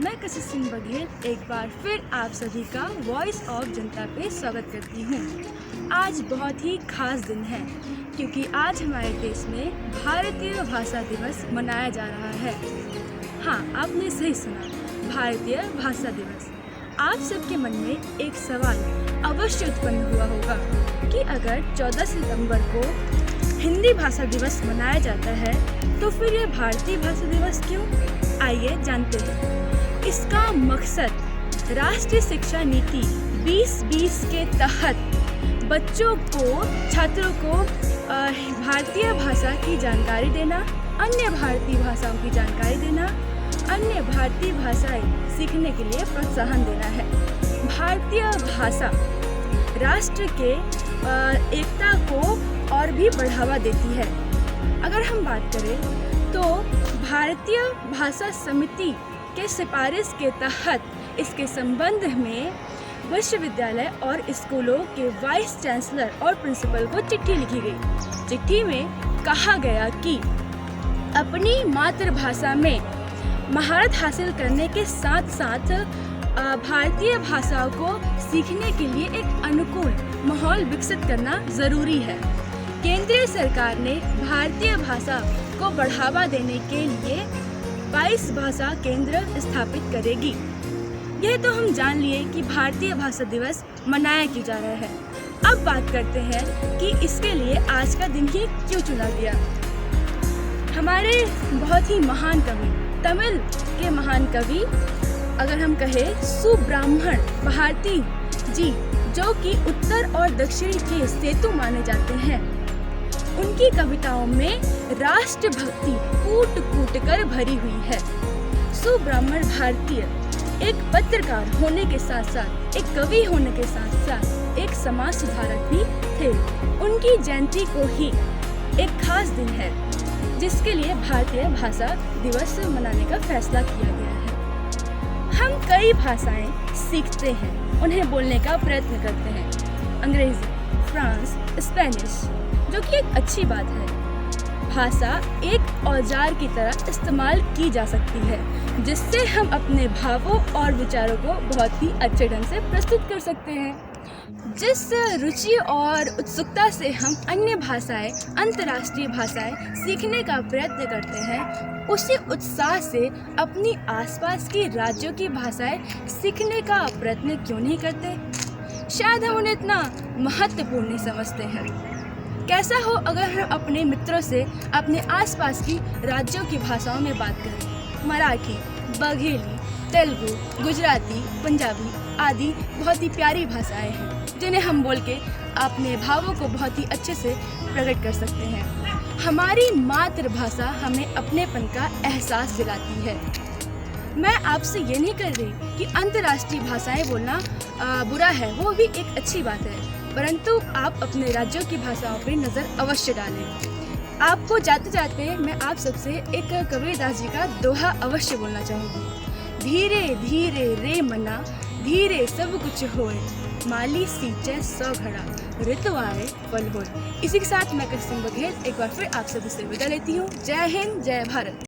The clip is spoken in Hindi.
मैं कशिश सिंह बघेल एक बार फिर आप सभी का वॉइस ऑफ जनता पे स्वागत करती हूँ। आज बहुत ही खास दिन है क्योंकि आज हमारे देश में भारतीय भाषा दिवस मनाया जा रहा है। हाँ, आपने सही सुना, भारतीय भाषा दिवस। आप सबके मन में एक सवाल अवश्य उत्पन्न हुआ होगा कि अगर 14 सितंबर को हिंदी भाषा दिवस मनाया जाता है तो फिर ये भारतीय भाषा दिवस क्यों? आइए जानते हैं। इसका मकसद राष्ट्रीय शिक्षा नीति 2020 के तहत बच्चों को, छात्रों को भारतीय भाषा की जानकारी देना, अन्य भारतीय भाषाओं की जानकारी देना, अन्य भारतीय भाषाएं सीखने के लिए प्रोत्साहन देना है। भारतीय भाषा राष्ट्र के एकता को और भी बढ़ावा देती है। अगर हम बात करें तो भारतीय भाषा समिति के सिफारिश के तहत इसके संबंध में विश्वविद्यालय और स्कूलों के वाइस चांसलर और प्रिंसिपल को चिट्ठी लिखी गई। चिट्ठी में कहा गया कि अपनी मातृभाषा में महारत हासिल करने के साथ साथ भारतीय भाषाओं को सीखने के लिए एक अनुकूल माहौल विकसित करना ज़रूरी है। केंद्रीय सरकार ने भारतीय भाषा को बढ़ावा देने के लिए 22 भाषा केंद्र स्थापित करेगी। यह तो हम जान लिए कि भारतीय भाषा दिवस मनाया क्यों जा रहा है। अब बात करते हैं कि इसके लिए आज का दिन ही क्यों चुना गया। हमारे बहुत ही महान कवि, तमिल के महान कवि अगर हम कहें सुब्रह्मण्य भारती जी, जो कि उत्तर और दक्षिण के सेतु माने जाते हैं, उनकी कविताओं में राष्ट्रभक्ति कूट कूट कर भरी हुई है। सुब्रह्मण्य भारती एक पत्रकार होने के साथ साथ, एक कवि होने के साथ साथ एक समाज सुधारक भी थे। उनकी जयंती को ही एक खास दिन है जिसके लिए भारतीय भाषा दिवस मनाने का फैसला किया गया है। हम कई भाषाएं सीखते हैं, उन्हें बोलने का प्रयत्न करते हैं। अंग्रेजी, फ्रांस, स्पेनिश, जो कि एक अच्छी बात है। भाषा एक औजार की तरह इस्तेमाल की जा सकती है जिससे हम अपने भावों और विचारों को बहुत ही अच्छे ढंग से प्रस्तुत कर सकते हैं। जिस रुचि और उत्सुकता से हम अन्य भाषाएं, अंतर्राष्ट्रीय भाषाएं सीखने का प्रयत्न करते हैं, उसी उत्साह से अपनी आसपास के राज्यों की भाषाएं सीखने का प्रयत्न क्यों नहीं करते? शायद हम उन्हें इतना महत्वपूर्ण नहीं समझते हैं। कैसा हो अगर हम अपने मित्रों से अपने आसपास की राज्यों की भाषाओं में बात करें। मराठी, बघेली, तेलुगु, गुजराती, पंजाबी आदि बहुत ही प्यारी भाषाएं हैं जिन्हें हम बोल के अपने भावों को बहुत ही अच्छे से प्रकट कर सकते हैं। हमारी मातृभाषा हमें अपनेपन का एहसास दिलाती है। मैं आपसे ये नहीं कर रही कि अंतर्राष्ट्रीय भाषाएं बोलना बुरा है, वो भी एक अच्छी बात है, परंतु आप अपने राज्यों की भाषाओं पर नज़र अवश्य डालें। आपको जाते जाते मैं आप सबसे एक कबीरदास जी का दोहा अवश्य बोलना चाहूँगी। धीरे धीरे रे मना, धीरे सब कुछ होए, माली सींचे 100 घड़ा, ऋतु आए फल होए। इसी के साथ मैं कशिश सिंह बघेल एक बार फिर आप सभी से विदा लेती हूँ। जय हिंद, जय भारत।